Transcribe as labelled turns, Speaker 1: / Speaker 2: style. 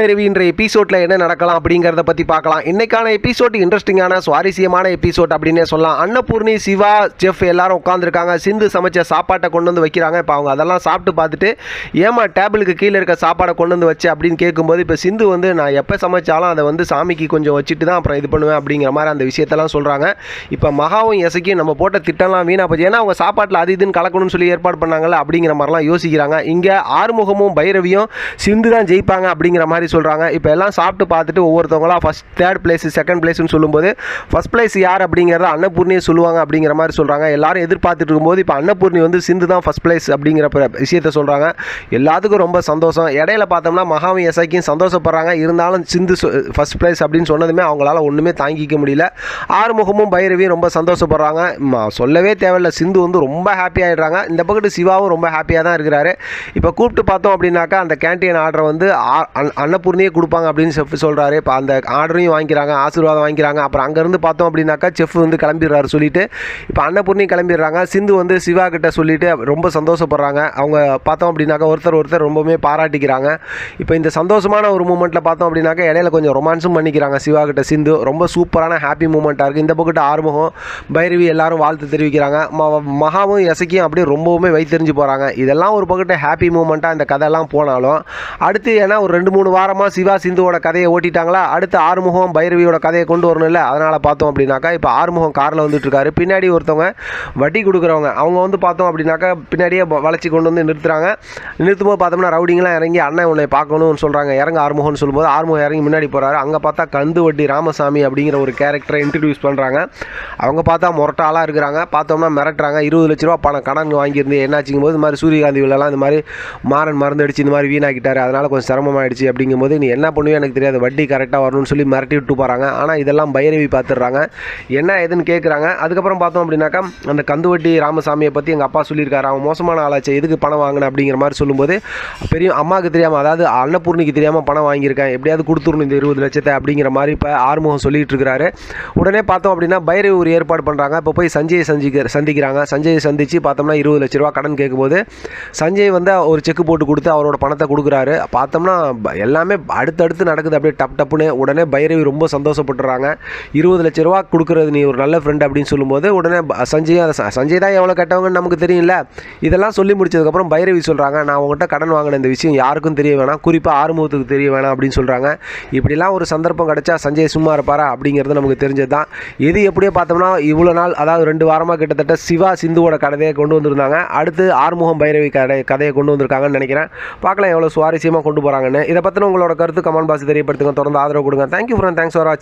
Speaker 1: இன்ற எபிசோட்ல என்ன நடக்கலாம் அப்படிங்கறத பத்தி பார்க்கலாம். இன்னைக்கான எபிசோட் இன்ட்ரெஸ்டிங்கான சுவாரஸ்யமான எபிசோட் அப்படினே சொல்லலாம். அன்னபூர்ணி, சிவா, செஃப் எல்லாரும் உட்கார்ந்திருக்காங்க. சிந்து சமைச்ச சாப்பாட்டை கொண்டு வந்து வைக்கிறாங்க. இப்போ அவங்க அதெல்லாம் சாப்பிட்டு பார்த்துட்டு ஏமா டேபிளுக்கு கீழே இருக்க சாப்பாடை கொண்டு வந்து வச்சு அப்படின்னு கேட்கும்போது இப்போ சிந்து வந்து நான் எப்போ சமைச்சாலும் அதை வந்து சாமிக்கு கொஞ்சம் வச்சுட்டு தான் அப்புறம் இது பண்ணுவேன் அப்படிங்கிற மாதிரி அந்த விஷயத்தெல்லாம் சொல்கிறாங்க. இப்போ மகாவும் எசைக்கும் நம்ம போட்ட திட்டம்லாம் வீணாக போச்சு. ஏன்னா அவங்க சாப்பாட்டில் அது இதுன்னு கலக்கணும்னு சொல்லி ஏற்பாடு பண்ணாங்கல்ல அப்படிங்கிற மாதிரிலாம் யோசிக்கிறாங்க. இங்கே ஆறுமுகமும் பைரவியும் சிந்து தான் ஜெயிப்பாங்க அப்படிங்கிற மாதிரி சொல்கிறாங்க. இப்போ எல்லாம் சாப்பிட்டு பார்த்துட்டு ஒவ்வொருத்தவங்களா ஃபஸ்ட் தேர்ட் பிளேஸ் செகண்ட் பிளேஸ்னு சொல்லும்போது ஃபஸ்ட் பிளேஸ் யார் அப்படிங்கிறத அன்னபூர்ணியை சொல்லுவாங்க அப்படிங்கிற மாதிரி சொல்கிறாங்க. எல்லாரும் எதிர்பார்த்துட்டு இருக்கும்போது இப்போ அன்னபூர்ணி வந்து சிந்து தான் ஃபஸ்ட் பிளேஸ் அப்படிங்கிற விஷயத்த சொல்கிறாங்க. எல்லாத்துக்கும் ரொம்ப சந்தோஷம். இடையில பார்த்தோம்னா மகாவும் எசைக்கும் சந்தோஷப்படுறாங்க. இருந்தாலும் சிந்து ஃபஸ்ட் பிளேஸ் அப்படின்னு சொன்னதுமே அவங்களால ஒன்றுமே தாங்கிக்க முடியல. ஆறுமுகமும் பைரவியும் ரொம்ப சந்தோஷப்படுறாங்க. சொல்லவே தேவையில்லை, சிந்து வந்து ரொம்ப ஹாப்பி ஆகிடுறாங்க. இந்த பக்கத்து சிவாவும் ரொம்ப ஹாப்பியாக தான் இருக்கிறாரு. இப்போ கூப்பிட்டு பார்த்தோம் அப்படின்னாக்கா அந்த கேன்டீன் ஆர்டரை வந்து அன்னபூர்ணியே கொடுப்பாங்க அப்படின்னு செஃப் சொல்கிறாரு. இப்போ அந்த ஆர்டரையும் வாங்கிக்கிறாங்க, ஆசீர்வாதம் வாங்கிக்கிறாங்க. அப்புறம் அங்கேருந்து பார்த்தோம் அப்படின்னாக்கா செஃப் வந்து கிளம்பிடுறாரு சொல்லிட்டு இப்போ அன்னபூர்ணி கிளம்பிடுறாங்க. சிந்து வந்து சிவா கிட்ட சொல்லிட்டு ரொம்ப சந்தோஷப்படுறாங்க. அவங்க பார்த்தோம் அப்படின்னாக்கா ஒருத்தர் ரொம்பவுமே பாராட்டிக்கிறாங்க. இப்போ இந்த சந்தோஷமான ஒரு மூமெண்ட்டில் பார்த்தோம் அப்படின்னாக்கா இடையில கொஞ்சம் ரொமான்ஸும் பண்ணிக்கிறாங்க சிவா கிட்ட சிந்து. ரொம்ப சூப்பரான ஹாப்பி மூமெண்ட்டாக இருக்குது. இந்த பக்கத்து ஆறுமுகம், பைரவி எல்லாரும் வாழ்த்து தெரிவிக்கிறாங்க. மகாவும் எசைக்கும் அப்படியே ரொம்பவுமே வைத்தெறிஞ்சு போகிறாங்க. இதெல்லாம் ஒரு பக்கத்து ஹாப்பி மூமெண்ட்டாக இந்த கதையெல்லாம் போனாலும் அடுத்து ஏன்னா ஒரு 2-3 வாரமாக சிவா சிந்துவோட கதையை ஓட்டிட்டாங்களா, அடுத்து ஆறுமுகம் பைரவியோட கதையை கொண்டு வரணும்ல. அதனால் பார்த்தோம் அப்படின்னாக்கா இப்போ ஆறுமுகம் காரில் வந்துட்டுருக்காரு. பின்னாடி ஒருத்தவங்க வட்டி கொடுக்குறவங்க அவங்க வந்து பார்த்தோம் அப்படின்னாக்கா பின்னாடியே வளைச்சி கொண்டு வந்து நிறுத்துறாங்க. நிறுத்தும் போது பார்த்தோம்னா ரவுடிங்கெலாம் இறங்கி அண்ணன் உன்னை பார்க்கணும்னு சொல்கிறாங்க. இறங்க ஆறுமுகம்னு சொல்லும்போது ஆறுமுகம் இறங்கி முன்னாடி போகிறாரு. அங்கே பார்த்தா கந்து வட்டி ராமசாமி அப்படிங்கிற ஒரு கேரக்டரை இன்ட்ரடியூஸ் பண்ணுறாங்க. அவங்க பார்த்தா முரட்டாளாக இருக்கிறாங்க. பார்த்தோம்னா மிரட்டுறாங்க. 20 லட்ச ரூபா பணம் கடன் வாங்கியிருந்து என்னாச்சுங்கும் போது இந்த மாதிரி சூரியகாந்தி விழலாம் இந்த மாதிரி மாறன் மருந்து அடிச்சு இந்த மாதிரி வீணாக்கிட்டார், அதனால் கொஞ்சம் சிரமமாயிடுச்சு அப்படிங்கும்போது நீ என்ன பண்ணுவே எனக்கு தெரியாது, வட்டி கரெக்டாக வரணும்னு சொல்லி மிரட்டி விட்டு போகிறாங்க. ஆனால் இதெல்லாம் பைரவி பார்த்துடுறாங்க. என்ன ஏதுன்னு கேட்குறாங்க. அதுக்கப்புறம் பார்த்தோம் அப்படின்னாக்கா அந்த கந்துவட்டி ராமசாமியை பற்றி எங்கள் அப்பா சொல்லியிருக்காரு, அவன் மோசமான ஆளாச்சு, எதுக்கு பணம் வாங்கின அப்படிங்கிற மாதிரி சொல்லும்போது பெரிய அம்மாவுக்கு தெரியாமல், அதாவது அன்னபூர்ணிக்கு தெரியாமல் பணம் வாங்கியிருக்கேன், எப்படியாவது கொடுத்துடணும் இந்த 20 லட்சத்தை அப்படிங்கிற மாதிரி இப்போ ஆறுமுகம் சொல்லிட்டு இருக்கிறாரு. உடனே பார்த்தோம் அப்படின்னா பைரவி ஒரு ஏற்பாடு பண்ணுறாங்க. இப்போ போய் சஞ்சயை சந்திக்கிறாங்க. சஞ்சயை சந்தித்து பார்த்தோம்னா 20 லட்ச ரூபா கடன் கேட்கும்போது சஞ்சய் வந்து ஒரு செக்கு போட்டு கொடுத்து அவரோட பணத்தை கொடுக்குறாரு. பார்த்தோம்னா எல்லாமே அடுத்தடுத்து நடக்குது அப்படியே டப்புன்னு. உடனே பைரவி ரொம்ப சந்தோஷப்பட்டுறாங்க. 20 லட்ச ரூபா கொடுக்குறது நீ ஒரு நல்ல ஃப்ரெண்ட் அப்படின்னு சொல்லும்போது உடனே சஞ்சய் தான் எவ்வளோ கெட்டவங்கன்னு நமக்கு தெரியும்ல. இதெல்லாம் சொல்லி முடிச்சதுக்கப்புறம் பைரவி சொல்கிறாங்க, நான் உங்கள்கிட்ட கடன் வாங்கின இந்த விஷயம் யாருக்கும் தெரிய வேணாம், குறிப்பாக ஆறுமுகத்துக்கு தெரிய வேணாம் அப்படின்னு சொல்கிறாங்க. இப்படிலாம் ஒரு சந்தர்ப்பம் கிடைச்சா சஞ்சய் சும்மா இருப்பாரா அப்படிங்கிறது நமக்கு தெரிஞ்சது தான். இது எப்படியோ பார்த்தோம்னா இவ்வளோ நாள், அதாவது 2 வாரமாக கிட்டத்தட்ட சிவா சிந்துவோட கதையை கொண்டு வந்திருந்தாங்க. அடுத்து ஆறுமுகம் பைரவி கதையை கொண்டு வந்திருக்காங்கன்னு நினைக்கிறேன். பார்க்கலாம் எவ்வளோ சுவாரஸ்யமாக கொண்டு போகிறாங்கன்னு. இதை பற்றின உங்களோட கருத்து கமெண்ட் பாக்ஸ் தெரியப்படுத்துங்க. தொடர்ந்து ஆதரவு கொடுங்க. தேங்க்யூ ஃப்ரெண்ட், தேங்க்ஸ் ஃபார் வாட்சிங்.